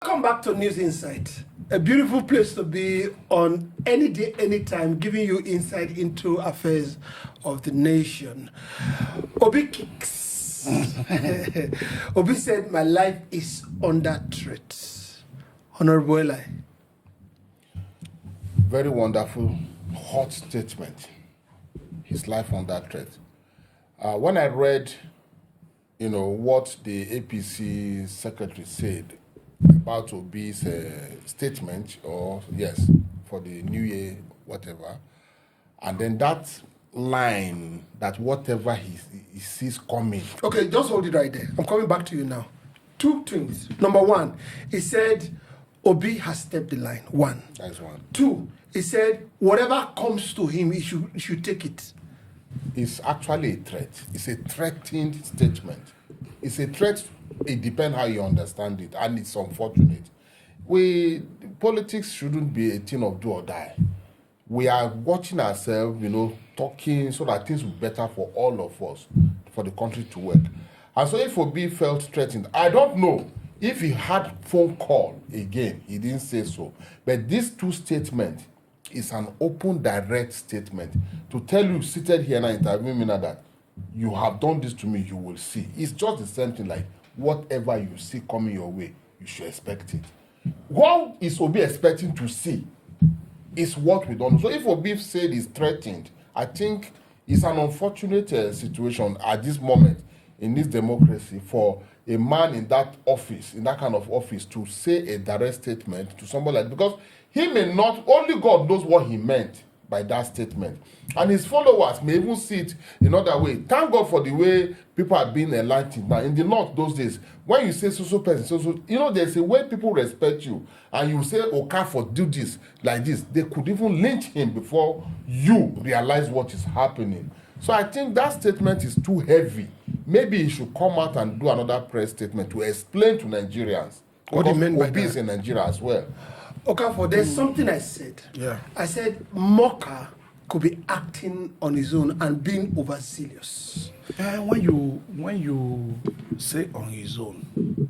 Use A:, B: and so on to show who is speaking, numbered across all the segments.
A: Welcome back to News Insight, a beautiful place to be on any day, anytime, giving you insight into affairs of the nation. Obi kicks. Obi said, "My life is under threat." Honorable Eli.
B: Very wonderful, hot statement. His life under threat. When I read, what the APC secretary said about Obi's statement, for the new year, whatever, and then that line that whatever he sees coming.
A: Okay, just hold it right there. I'm coming back to you now. Two things. Number one, he said Obi has stepped the line. One.
B: That's one.
A: Two, he said whatever comes to him, he should take it.
B: It's actually a threat. It's a threatened statement. It's a threat. It depends how you understand it, and it's unfortunate. Politics shouldn't be a thing of do or die. We are watching ourselves, talking so that things will be better for all of us, for the country to work. And so if Obi felt threatened, I don't know if he had phone call again. He didn't say so. But these two statements is an open, direct statement to tell you, seated here now, interviewing me now, that you have done this to me, you will see. It's just the same thing, like whatever you see coming your way, you should expect it. What is Obi expecting to see is what we don't know. So if Obi said he's threatened, I think it's an unfortunate situation at this moment in this democracy for a man in that office, in that kind of office, to say a direct statement to somebody like, because he may not, only God knows what he meant by that statement. And his followers may even see it another way. Thank God for the way people are being enlightened now. In the North those days, when you say so person, there's a way people respect you. And you say, Okafor, do this, like this. They could even lynch him before you realize what is happening. So I think that statement is too heavy. Maybe he should come out and do another press statement to explain to Nigerians.
A: What do you mean by
B: Obi
A: that?
B: is in Nigeria as well.
A: Okafor, there's something I said.
B: Yeah.
A: I said Morka could be acting on his own and being overzealous.
C: When you say on his own,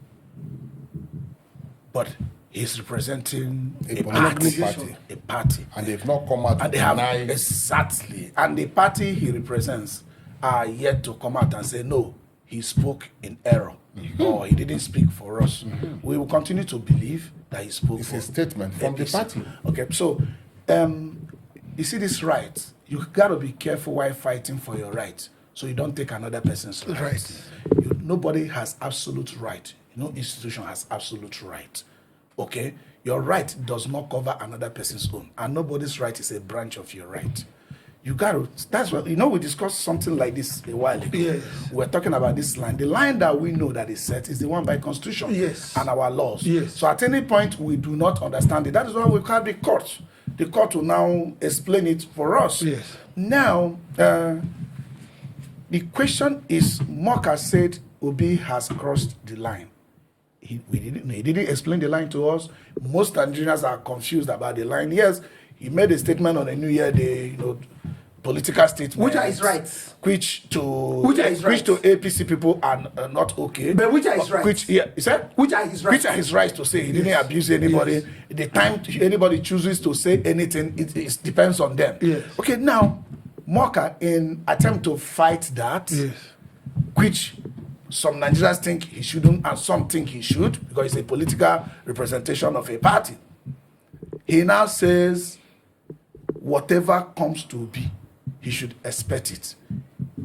C: but he's representing
B: A political party.
C: a party,
B: And they've not come out
C: and
B: to
C: they have
B: deny.
C: exactly, and the party he represents are yet to come out and say no, he spoke in error, or he didn't speak for us. We will continue to believe that he spoke.
B: It's
C: for
B: a statement from the
C: APC.
B: party.
C: Okay, so you see this right. You gotta be careful while fighting for your right, so you don't take another person's right. Nobody has absolute right. No institution has absolute right. Okay, your right does not cover another person's own, and nobody's right is a branch of your right. You gotta. That's what we discussed something like this a while ago.
A: Yes.
C: We're talking about this line. The line that we know that is set is the one by Constitution
A: Yes.
C: and our laws.
A: Yes.
C: So at any point we do not understand it. That is why we call the court. The court will now explain it for us.
A: Yes.
C: Now, the question is, Morka said Obi has crossed the line. He didn't explain the line to us. Most Nigerians are confused about the line. Yes, he made a statement on the New Year Day, political statement,
A: Which are his rights?
C: which to
A: rights?
C: APC people are not okay.
A: But which are his rights?
C: He said
A: Which are his rights?
C: Which are his rights to say. He didn't abuse anybody.
A: Yes.
C: The time anybody chooses to say anything, it depends on them.
A: Yes.
C: Okay, now Morka, in attempt to fight that,
A: Yes.
C: which some Nigerians think he shouldn't and some think he should, because it's a political representation of a party. He now says whatever comes to be, he should expect it.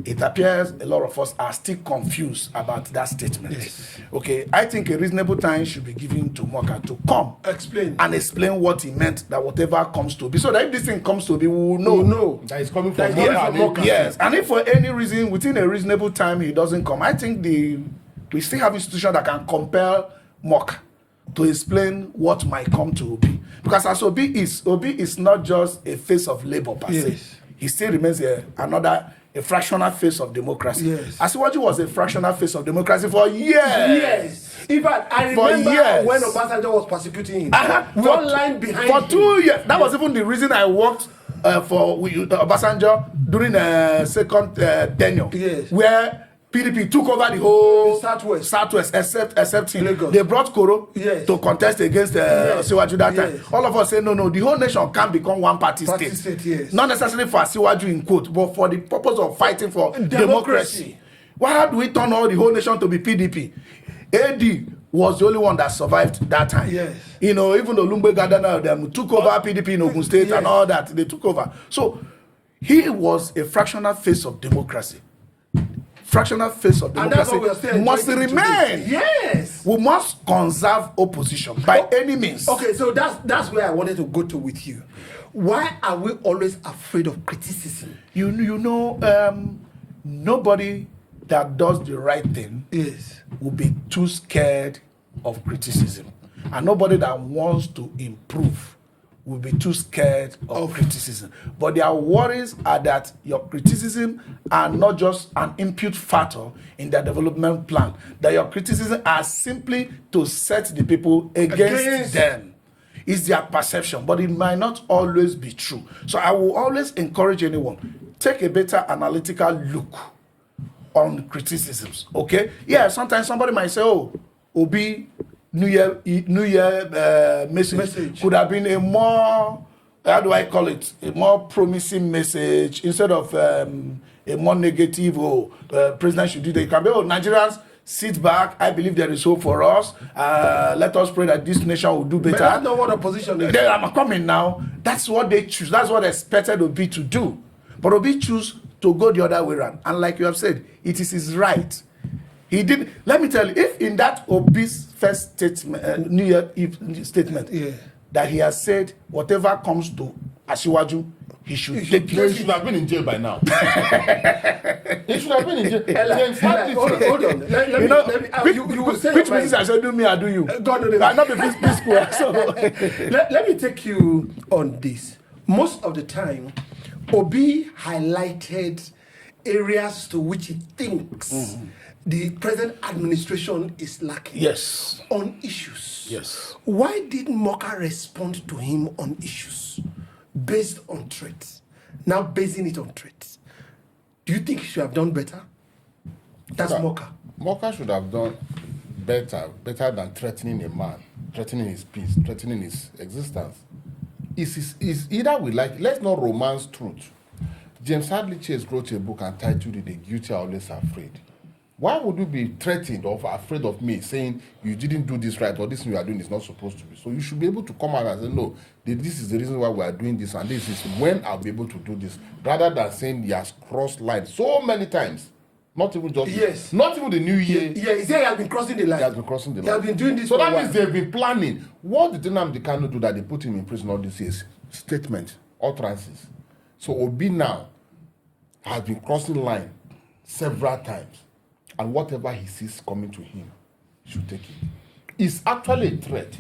C: It appears a lot of us are still confused about that statement.
A: Yes.
C: Okay, I think a reasonable time should be given to Morka to come
A: Explain.
C: what he meant, that whatever comes to be. So that if this thing comes to be, we will know.
A: No.
B: That is coming
A: That
B: from
A: is
B: Morka
A: coming from
B: and
A: Morka.
B: APC.
C: Yes, and if for any reason within a reasonable time he doesn't come, I think we still have institutions that can compel Morka to explain what might come to Obi. Because as Obi is not just a face of labor per se.
A: Yes.
C: He still remains a fractional face of democracy.
A: Yes.
C: Asiwaju was a fractional face of democracy for years.
A: Yes. In fact, I
C: For
A: remember
C: years.
A: when Obasanjo was persecuting him.
C: For-
A: One line behind
C: for
A: him.
C: 2 years. That was even the reason I worked for Obasanjo during the second tenure.
A: Yes.
C: Where PDP took over the whole
A: Southwest,
C: except him.
A: Lagos.
C: They brought Koro
A: Yes.
C: to contest against Asiwaju that time.
A: Yes.
C: All of us say no, the whole nation can't become one party
A: Party
C: state.
A: state, yes.
C: Not necessarily for Asiwaju in quote, but for the purpose of fighting for democracy. Why do we turn all the whole nation to be PDP? AD was the only one that survived that time.
A: Yes.
C: You know, even though Lumbe Gadana them took over PDP in Ogun State and all that, they took over. So he was a fractional face of democracy. Fractional face of
A: And that's
C: democracy
A: what we are still
C: must
A: enjoying
C: remain.
A: today. Yes.
C: We must conserve opposition by any means.
A: Okay, so that's where I wanted to go to with you. Why are we always afraid of criticism?
C: You know, nobody that does the right thing
A: Yes.
C: will be too scared of criticism, and nobody that wants to improve will be too scared of criticism. But their worries are that your criticism are not just an input factor in their development plan, that your criticism are simply to set the people against them. It's their perception, but it might not always be true. So I will always encourage anyone, take a better analytical look on criticisms, okay? Yeah, sometimes somebody might say, oh, Obi New Year message could have been a more, how do I call it, a more promising message instead of a more negative, president should do that. It can be, Nigerians, sit back, I believe there is hope for us. Let us pray that this nation will do better.
A: But that's not what opposition is.
C: I'm coming now. That's what they choose. That's what they expected Obi to do. But Obi choose to go the other way around. And like you have said, it is his right. He did. Let me tell you, if in that Obi's first statement, New Year Eve statement, that he has said whatever comes to Asiwaju, he should take
B: it. He should have been in jail by now. He should have been in jail.
A: Hold on. Let me, you will say
C: which means I should do me, I do you.
A: God, no,
C: I'm not the peace square. So
A: let me take you on this. Most of the time, Obi highlighted areas to which he thinks the present administration is lacking.
C: Yes.
A: On issues.
C: Yes.
A: Why didn't Morka respond to him on issues based on threats? Now basing it on threats. Do you think he should have done better? That's Morka.
B: Morka should have done better than threatening a man, threatening his peace, threatening his existence. Is either we like, let's not romance truth. James Hadley Chase wrote a book and titled it "The Guilty Are Always Afraid." Why would you be threatened or afraid of me saying you didn't do this right or this thing you are doing is not supposed to be? So you should be able to come out and say, no, this is the reason why we are doing this and this is when I'll be able to do this, rather than saying he has crossed lines so many times. Not even just not even the new year.
A: Yeah, he said he has been crossing the line.
B: He has been crossing the line.
A: He has been doing this
B: so
A: for
B: that
A: a while.
B: means they've been planning. What did Nnamdi Kanu do that they put him in prison all these years? Statement, utterances. So Obi now has been crossing line several times. And whatever he sees coming to him, he should take it. It's actually a threat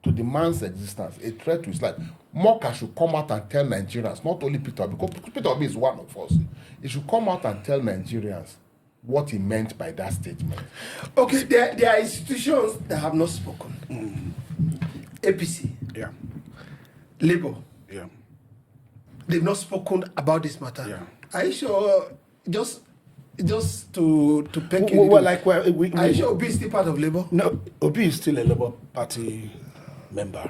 B: to the man's existence, a threat to his life. Morka should come out and tell Nigerians, not only Peter Obi, because Peter Obi is one of us. He should come out and tell Nigerians what he meant by that statement.
A: Okay, there are institutions that have not spoken. APC.
C: Yeah.
A: Labour.
C: Yeah.
A: They've not spoken about this matter.
C: Yeah.
A: Are you sure? Just to peck you.
C: Well, like
A: are you sure Obi is still part of Labour?
C: No, Obi is still a Labour Party member.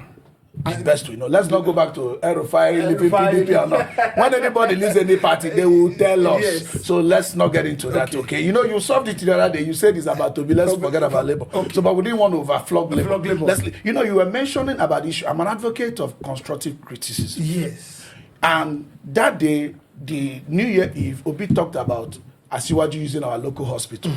C: It's best we know. Let's not go back to Erufai leaving PDP or not. When anybody leaves any party, they will tell us.
A: Yes.
C: So let's not get into that, okay? You know, you solved it the other day. You said it's about Obi. Let's forget about Labour. Okay. So, but we didn't want to overflog Labour. You know, you were mentioning about the issue. I'm an advocate of constructive criticism.
A: Yes.
C: And that day, the New Year Eve, Obi talked about Asiwaju using our local hospital.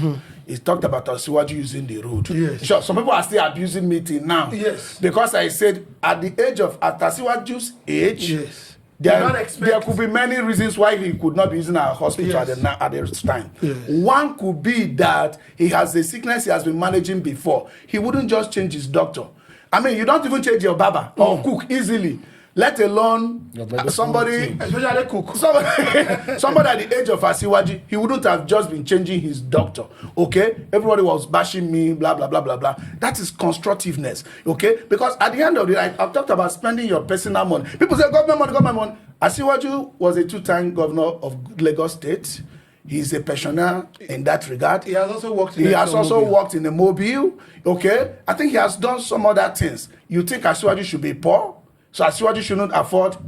C: He talked about Asiwaju using the road.
A: Yes.
C: Sure, some people are still abusing me till now.
A: Yes.
C: Because I said at Asiwaju's age,
A: Yes.
C: There could be many reasons why he could not be using our hospital at the time.
A: Yes.
C: One could be that he has a sickness he has been managing before. He wouldn't just change his doctor. I mean, you don't even change your barber or cook easily. Let alone somebody,
A: especially cook.
C: Somebody at the age of Asiwaju, he wouldn't have just been changing his doctor. Okay, everybody was bashing me, blah blah blah blah blah. That is constructiveness. Okay, because at the end of the day, I've talked about spending your personal money. People say government money. Asiwaju was a 2-time governor of Lagos State. He's a pensioner in that regard.
A: He has also worked in
C: He has also worked in a mobile. Okay? I think he has done some other things. You think Asiwaju should be poor? So Asiwaju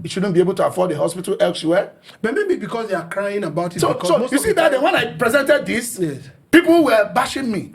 C: shouldn't be able to afford the hospital elsewhere?
A: But maybe because they are crying about it.
C: So you see that when I presented this,
A: yes,
C: people were bashing me.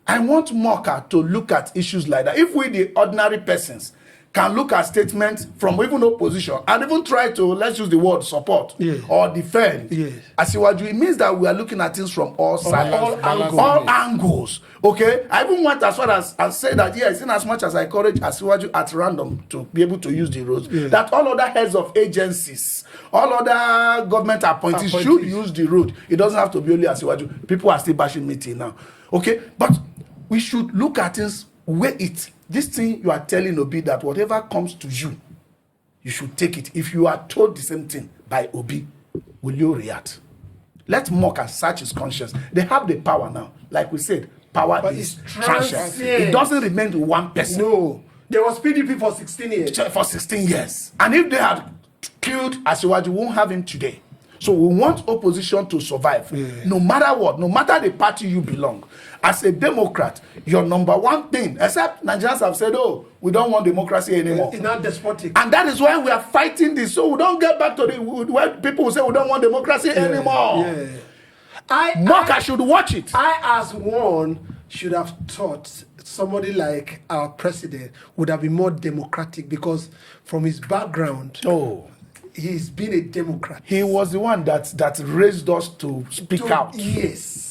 C: I want Morka to look at issues like that. If we, the ordinary persons, can look at statements from even opposition and even try to, let's use the word support,
A: yes,
C: or defend
A: yes,
C: Asiwaju, it means that we are looking at things from all sides, all angles. Okay? I even went as far as say that, yes, in as much as I encourage Asiwaju at random to be able to use the roads, yes, that all other heads of agencies, all other government appointees should use the road. It doesn't have to be only Asiwaju. People are still bashing me till now. Okay? But we should look at things where it. This thing you are telling Obi that whatever comes to you, you should take it. If you are told the same thing by Obi, will you react? Let Morka search his conscience. They have the power now. Like we said, power is transient. It doesn't remain to one person.
A: No. There was PDP for 16 years.
C: For 16 years. And if they had killed Asiwaju, we won't have him today. So we want opposition to survive, no matter what, no matter the party you belong. As a Democrat, your number one thing, except Nigerians have said, oh, we don't want democracy anymore.
A: It's not despotic.
C: And that is why we are fighting this. So we don't get back to where people will say we don't want democracy anymore. Morka should watch it.
A: I, as one, should have thought somebody like our president would have been more democratic because from his background, he's been a Democrat.
C: He was the one that raised us to speak out.
A: Yes.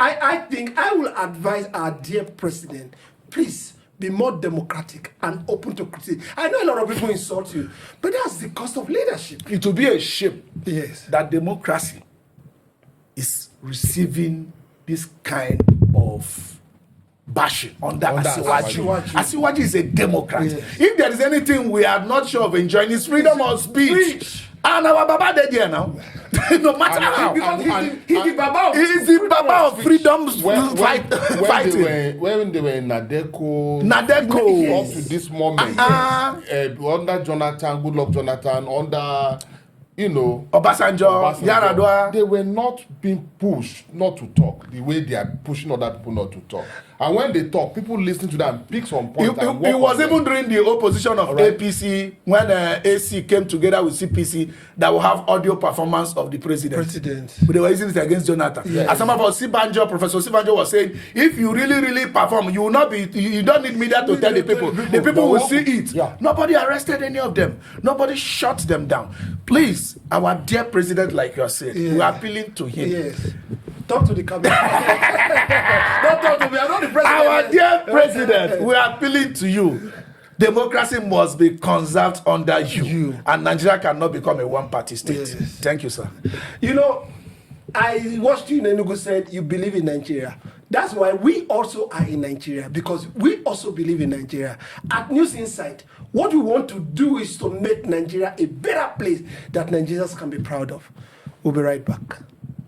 A: I think I will advise our dear president, please be more democratic and open to criticism. I know a lot of people insult you, but that's the cost of leadership.
C: It will be a shame,
A: yes,
C: that democracy is receiving this kind of bashing under Asiwaju. Asiwaju is a Democrat. Yes. If there is anything we are not sure of enjoying, it's freedom of speech. And our Baba dead here now. No matter how.
A: Because he's the Baba of
C: He's the Baba of freedom
B: fighting. When they were in Nadeko,
C: yes,
B: up to this moment, under Jonathan, Goodluck Jonathan, under,
C: Obasanjo, Yaradua,
B: they were not being pushed not to talk the way they are pushing other people not to talk. And when they talk, people listen to them, pick some points.
C: It was even during the opposition of APC when AC came together with CPC that will have audio performance of the president. But they were using it against Jonathan. Yes. As some of us, Professor Sibanjo was saying, if you really perform, you will not be. You don't need media to tell the people. The people will see it. Yeah. Nobody arrested any of them. Nobody shut them down. Please, our dear president, like you are saying, we are appealing to him.
A: Yes. Talk to the cabinet. Don't talk to me. I'm not the president.
C: Our dear president, we are appealing to you. Democracy must be conserved under you. And Nigeria cannot become a one-party state. Yes. Thank you, sir.
A: I watched you in Enugu said you believe in Nigeria. That's why we also are in Nigeria, because we also believe in Nigeria. At News Insight, what we want to do is to make Nigeria a better place that Nigerians can be proud of. We'll be right back.